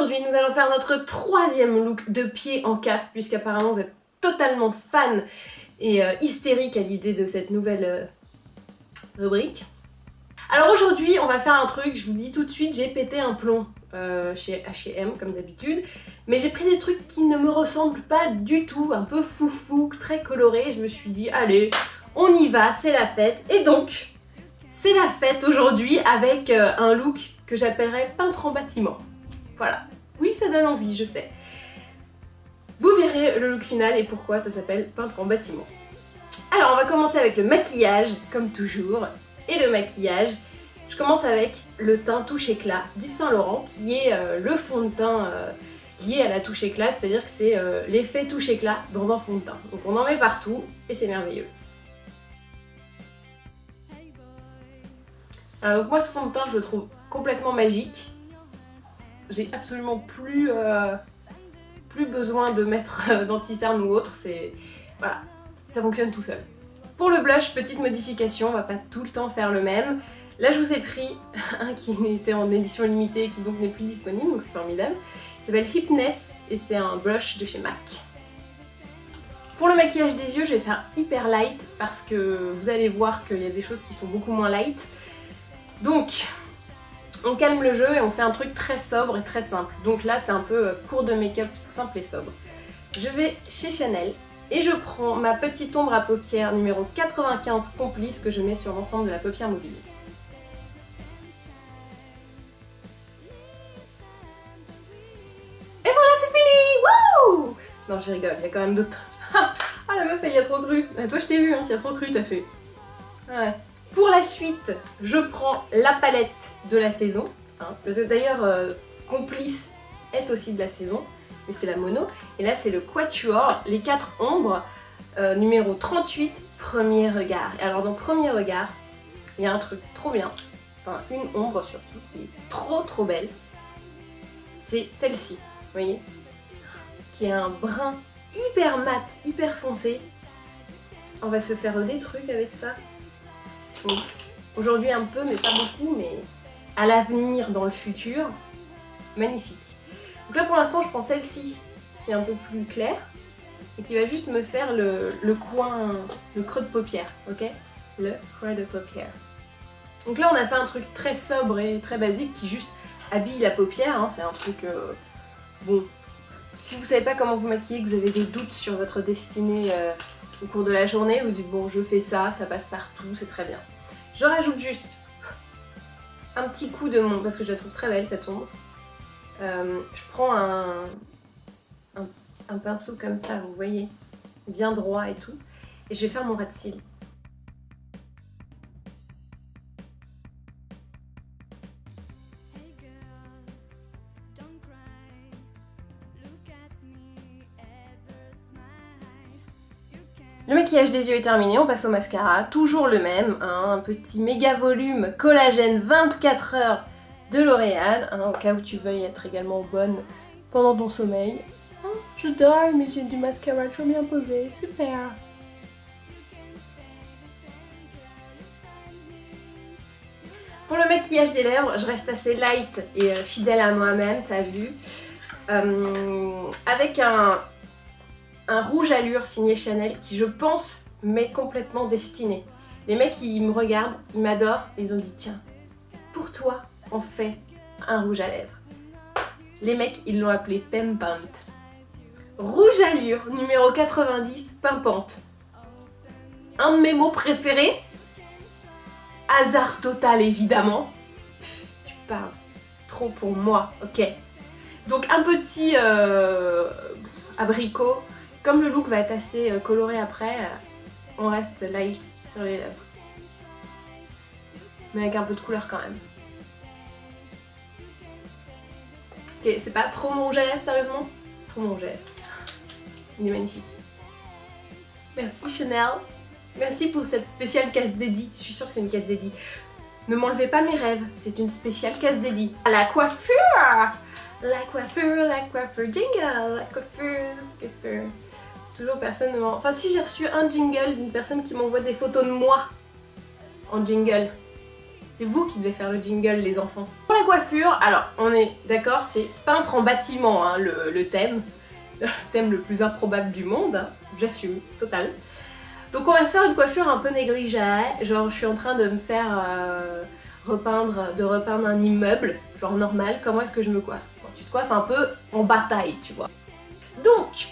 Aujourd'hui, nous allons faire notre troisième look de pied en cap, puisqu'apparemment vous êtes totalement fan et hystérique à l'idée de cette nouvelle rubrique. Alors aujourd'hui, on va faire un truc, je vous dis tout de suite, j'ai pété un plomb chez H&M comme d'habitude, mais j'ai pris des trucs qui ne me ressemblent pas du tout, un peu foufou, très coloré. Je me suis dit, allez, on y va, c'est la fête. Et donc, c'est la fête aujourd'hui avec un look que j'appellerais peintre en bâtiment. Voilà. Oui, ça donne envie, je sais. Vous verrez le look final et pourquoi ça s'appelle peintre en bâtiment. Alors, on va commencer avec le maquillage, comme toujours. Et le maquillage, je commence avec le teint touche éclat d'Yves Saint Laurent, qui est le fond de teint lié à la touche éclat, c'est-à-dire que c'est l'effet touche éclat dans un fond de teint. Donc on en met partout et c'est merveilleux. Alors donc moi ce fond de teint je le trouve complètement magique. J'ai absolument plus besoin de mettre d'anti-cerne ou autre, voilà, ça fonctionne tout seul. Pour le blush, petite modification, on va pas tout le temps faire le même. Là je vous ai pris un qui était en édition limitée et qui donc n'est plus disponible, donc c'est formidable. Il s'appelle Hipness et c'est un blush de chez MAC. Pour le maquillage des yeux, je vais faire hyper light parce que vous allez voir qu'il y a des choses qui sont beaucoup moins light. Donc, on calme le jeu et on fait un truc très sobre et très simple. Donc là, c'est un peu cours de make-up simple et sobre. Je vais chez Chanel et je prends ma petite ombre à paupières numéro 95 complice que je mets sur l'ensemble de la paupière mobile. Et voilà, c'est fini! Wouh! Non, je rigole, il y a quand même d'autres. Ah, la meuf, elle y a trop cru. Toi, je t'ai vu, hein, tu y as trop cru, t'as fait. Ouais. Pour la suite, je prends la palette de la saison. Hein. D'ailleurs, Complice est aussi de la saison, mais c'est la mono. Et là, c'est le Quatuor, les 4 ombres, numéro 38, premier regard. Et alors, dans premier regard, il y a un truc trop bien, enfin, une ombre surtout, qui est trop belle. C'est celle-ci, vous voyez, qui est un brun hyper mat, hyper foncé. On va se faire des trucs avec ça. Aujourd'hui un peu, mais pas beaucoup, mais à l'avenir, dans le futur, magnifique. Donc là pour l'instant je prends celle-ci qui est un peu plus claire et qui va juste me faire le coin, le creux de paupière, ok? Le creux de paupière. Donc là on a fait un truc très sobre et très basique qui juste habille la paupière, hein. C'est un truc, bon, si vous savez pas comment vous maquiller, que vous avez des doutes sur votre destinée au cours de la journée, vous dites bon je fais ça, ça passe partout, c'est très bien. Je rajoute juste un petit coup de mon, parce que je la trouve très belle cette ombre. Je prends un pinceau comme ça, vous voyez, bien droit et tout, et je vais faire mon ras de cils. Le maquillage des yeux est terminé, on passe au mascara, toujours le même, hein, un petit méga volume collagène 24 heures de L'Oréal, hein, au cas où tu veuilles être également bonne pendant ton sommeil. Oh, je dors mais j'ai du mascara trop bien posé, super. Pour le maquillage des lèvres, je reste assez light et fidèle à moi-même, t'as vu, avec un rouge allure signé Chanel qui je pense m'est complètement destiné. Les mecs ils me regardent, ils m'adorent et ils ont dit tiens, pour toi on fait un rouge à lèvres. Les mecs ils l'ont appelé Pimpant. Rouge allure numéro 90 pimpante. Un de mes mots préférés. Hasard total évidemment. Pff, tu parles trop pour moi, ok. Donc un petit abricot. Comme le look va être assez coloré après, on reste light sur les lèvres. Mais avec un peu de couleur quand même. Ok, c'est pas trop mon rouge à lèvres, sérieusement? C'est trop mon rouge à lèvres. Il est magnifique. Merci Chanel. Merci pour cette spéciale casse dédiée. Je suis sûre que c'est une casse dédiée. Ne m'enlevez pas mes rêves, c'est une spéciale casse dédiée. À la coiffure! La coiffure, jingle! La coiffure. Toujours personne ne m'en... Enfin si, j'ai reçu un jingle d'une personne qui m'envoie des photos de moi en jingle. C'est vous qui devez faire le jingle, les enfants. Pour la coiffure, alors on est d'accord, c'est peintre en bâtiment, hein, le thème. Le thème le plus improbable du monde, hein. J'assume, total. Donc on va se faire une coiffure un peu négligée, genre je suis en train de me faire repeindre un immeuble, genre normal. Comment est-ce que je me coiffe? Bon, tu te coiffes un peu en bataille, tu vois. Donc,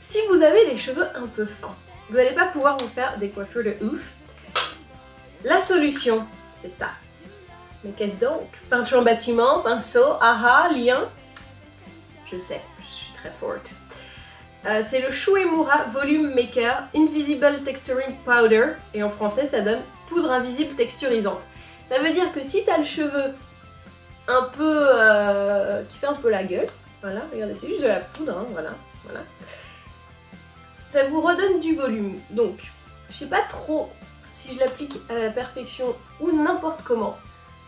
si vous avez les cheveux un peu fins, vous n'allez pas pouvoir vous faire des coiffures de ouf. La solution, c'est ça. Mais qu'est-ce donc? Peinture en bâtiment, pinceau, aha, lien. Je sais, je suis très forte. C'est le Shu Uemura Volume Maker Invisible Texturing Powder. Et en français, ça donne poudre invisible texturisante. Ça veut dire que si t'as le cheveu un peu... qui fait un peu la gueule, voilà, regardez, c'est juste de la poudre, hein, voilà. Ça vous redonne du volume. Donc, je sais pas trop si je l'applique à la perfection ou n'importe comment.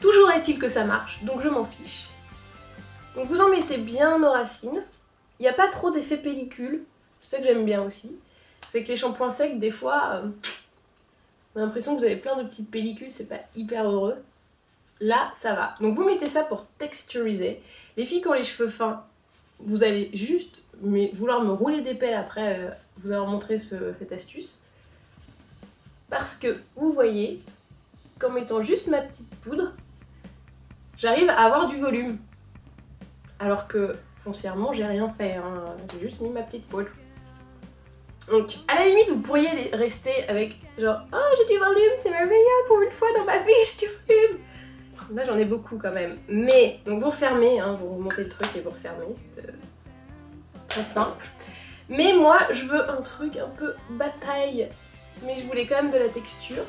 Toujours est-il que ça marche, donc je m'en fiche. Donc vous en mettez bien aux racines. Il n'y a pas trop d'effet pellicule, c'est ça que j'aime bien aussi. C'est que les shampoings secs, des fois, on a l'impression que vous avez plein de petites pellicules, c'est pas hyper heureux. Là, ça va. Donc vous mettez ça pour texturiser. Les filles qui ont les cheveux fins, vous allez juste vouloir me rouler des pelles après vous avoir montré cette astuce. Parce que vous voyez, qu'en mettant juste ma petite poudre, j'arrive à avoir du volume. Alors que foncièrement, j'ai rien fait, hein. J'ai juste mis ma petite poudre. Donc, à la limite, vous pourriez rester avec genre « Oh, j'ai du volume, c'est merveilleux, pour une fois dans ma vie, j'ai du volume !» Là, j'en ai beaucoup quand même. Mais, donc vous refermez, hein, vous remontez le truc et vous refermez, c'est très simple. Mais moi, je veux un truc un peu bataille, mais je voulais quand même de la texture.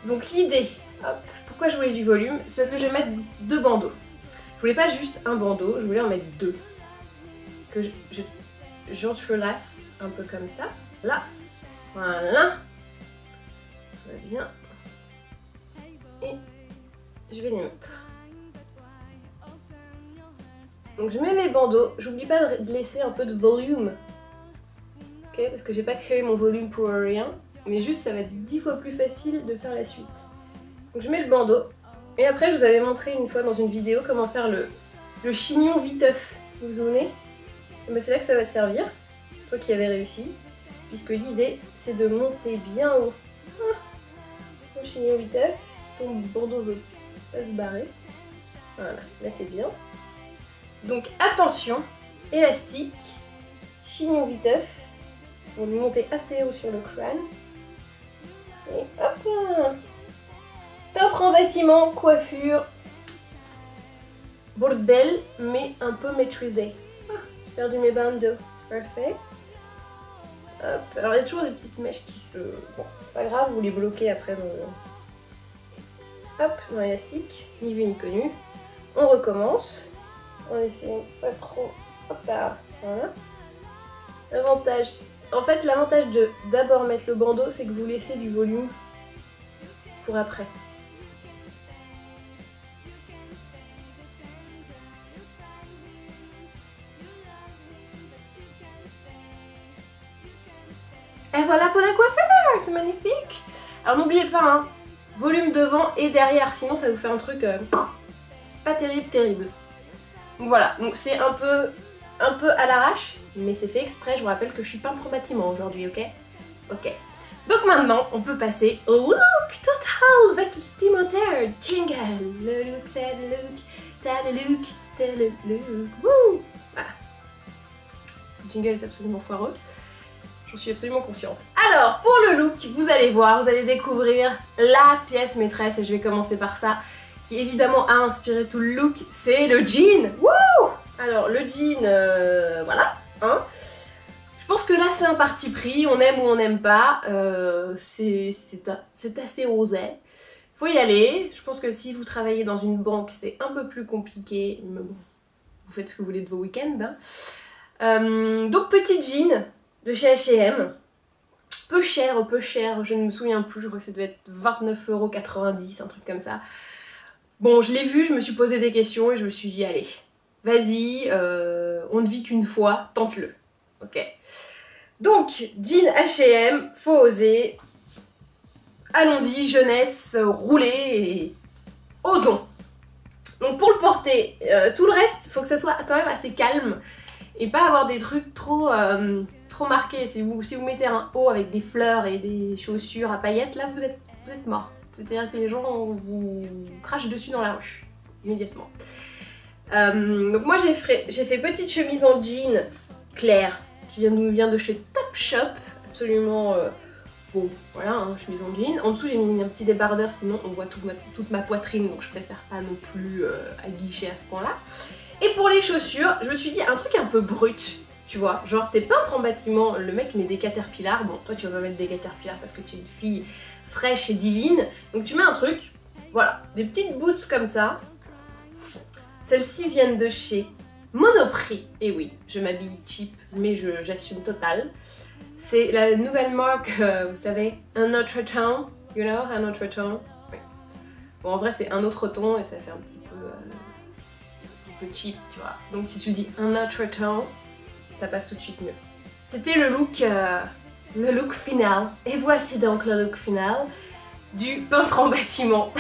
Donc l'idée, hop, pourquoi je voulais du volume? C'est parce que je vais mettre 2 bandeaux. Je voulais pas juste un bandeau, je voulais en mettre 2. Que j'entrelace un peu comme ça. Là, voilà. Ça va bien. Et je vais les mettre. Donc je mets mes bandeaux, j'oublie pas de laisser un peu de volume. Ok, parce que j'ai pas créé mon volume pour rien. Mais juste ça va être 10 fois plus facile de faire la suite. Donc je mets le bandeau. Et après je vous avais montré une fois dans une vidéo comment faire le chignon viteuf. Vous vous souvenez? Ben, c'est là que ça va te servir. Toi qui avais réussi. Puisque l'idée c'est de monter bien haut. Le chignon viteuf. Si ton bandeau veut pas se barrer. Voilà, là t'es bien. Donc attention, élastique, chignon viteuf, pour le monter assez haut sur le crâne. Et hop là. Peintre en bâtiment, coiffure, bordel, mais un peu maîtrisé. Ah, j'ai perdu mes bandeaux, c'est parfait. Hop, alors il y a toujours des petites mèches qui se... Bon, c'est pas grave, vous les bloquez après Hop, dans l'élastique, ni vu ni connu. On recommence. On essaie pas trop. Hop là, voilà. L'avantage, en fait, l'avantage de d'abord mettre le bandeau, c'est que vous laissez du volume pour après. Et voilà pour la coiffure, c'est magnifique. Alors n'oubliez pas, hein, volume devant et derrière, sinon ça vous fait un truc pas terrible. Donc voilà, donc c'est un peu à l'arrache, mais c'est fait exprès. Je vous rappelle que je suis peintre en bâtiment aujourd'hui, ok? Ok. Donc maintenant, on peut passer au look total vestimentaire. Jingle. Le look, c'est le look, t'as le look, t'as le look. Wouh! Voilà. Ce jingle est absolument foireux. J'en suis absolument consciente. Alors, pour le look, vous allez voir, vous allez découvrir la pièce maîtresse, et je vais commencer par ça, qui évidemment a inspiré tout le look, c'est le jean. Wouh! Alors, le jean, voilà, hein. Je pense que là, c'est un parti pris, on aime ou on n'aime pas, c'est assez osé. Faut y aller. Je pense que si vous travaillez dans une banque, c'est un peu plus compliqué, mais bon, vous faites ce que vous voulez de vos week-ends, hein. Donc, petit jean de chez H&M, peu cher, je ne me souviens plus, je crois que ça devait être 29,90 €, un truc comme ça. Bon, je l'ai vu, je me suis posé des questions et je me suis dit, allez, vas-y, on ne vit qu'une fois, tente-le. Ok. Donc, jean H&M, faut oser. allons-y, jeunesse, roulez et osons. Donc pour le porter, tout le reste, faut que ça soit quand même assez calme et pas avoir des trucs trop marqués. Si vous mettez un haut avec des fleurs et des chaussures à paillettes, là vous êtes mort. C'est-à-dire que les gens vous crachent dessus dans la rue, immédiatement. Donc moi j'ai fait petite chemise en jean clair qui vient de chez Topshop, absolument bon, voilà, hein, chemise en jean. En dessous j'ai mis un petit débardeur, sinon on voit toute ma poitrine, donc je préfère pas non plus aguicher à ce point-là. Et pour les chaussures, je me suis dit un truc un peu brut, tu vois, genre t'es peintre en bâtiment, le mec met des caterpillars, bon toi tu vas pas mettre des caterpillars parce que tu es une fille fraîche et divine, donc tu mets un truc, voilà, des petites boots comme ça. Celles-ci viennent de chez Monoprix, et oui, je m'habille cheap, mais j'assume total. C'est la nouvelle marque, vous savez, Un Autre Ton, you know, Un Autre Ton. Oui. Bon, en vrai, c'est Un Autre Ton et ça fait un petit peu cheap, tu vois. Donc si tu dis Un Autre Ton, ça passe tout de suite mieux. C'était le look final. Et voici donc le look final du peintre en bâtiment.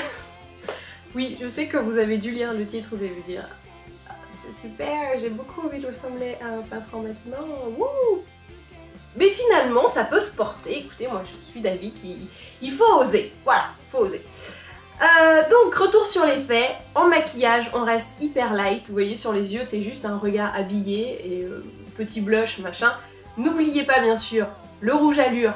Oui, je sais que vous avez dû lire le titre, vous avez dû dire c'est super, j'ai beaucoup envie de ressembler à un peintre en bâtiment, wouh! Mais finalement, ça peut se porter. Écoutez, moi je suis d'avis qu'il faut oser. Voilà, faut oser. Donc, retour sur les faits. En maquillage, on reste hyper light. Vous voyez, sur les yeux, c'est juste un regard habillé et petit blush, machin. N'oubliez pas, bien sûr, le rouge allure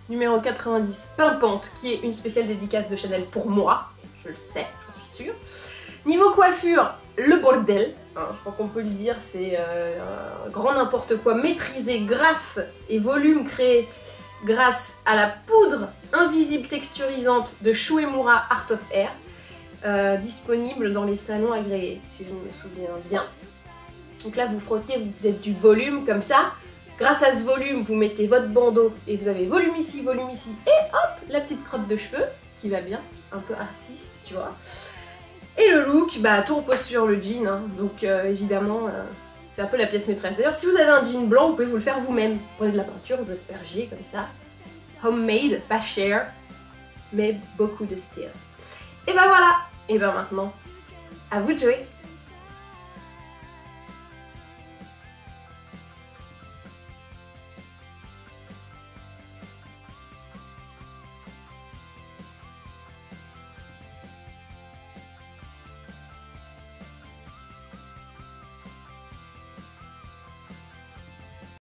numéro 90, Pimpante, qui est une spéciale dédicace de Chanel pour moi. Je le sais, j'en suis sûre. Niveau coiffure, le bordel, hein, je crois qu'on peut le dire, c'est un grand n'importe quoi maîtrisé grâce et volume créé grâce à la poudre invisible texturisante de Shuemura Art of Hair, disponible dans les salons agréés, si je me souviens bien. Donc là, vous frottez, vous faites du volume comme ça. Grâce à ce volume, vous mettez votre bandeau et vous avez volume ici, et hop, la petite crotte de cheveux qui va bien, un peu artiste, tu vois. Et le look, bah tout repose sur le jean, hein. Donc évidemment, c'est un peu la pièce maîtresse. D'ailleurs, si vous avez un jean blanc, vous pouvez vous le faire vous-même. Prenez de la peinture, vous aspergez comme ça. Homemade, pas cher, mais beaucoup de style. Et bah voilà, et bah maintenant, à vous de jouer.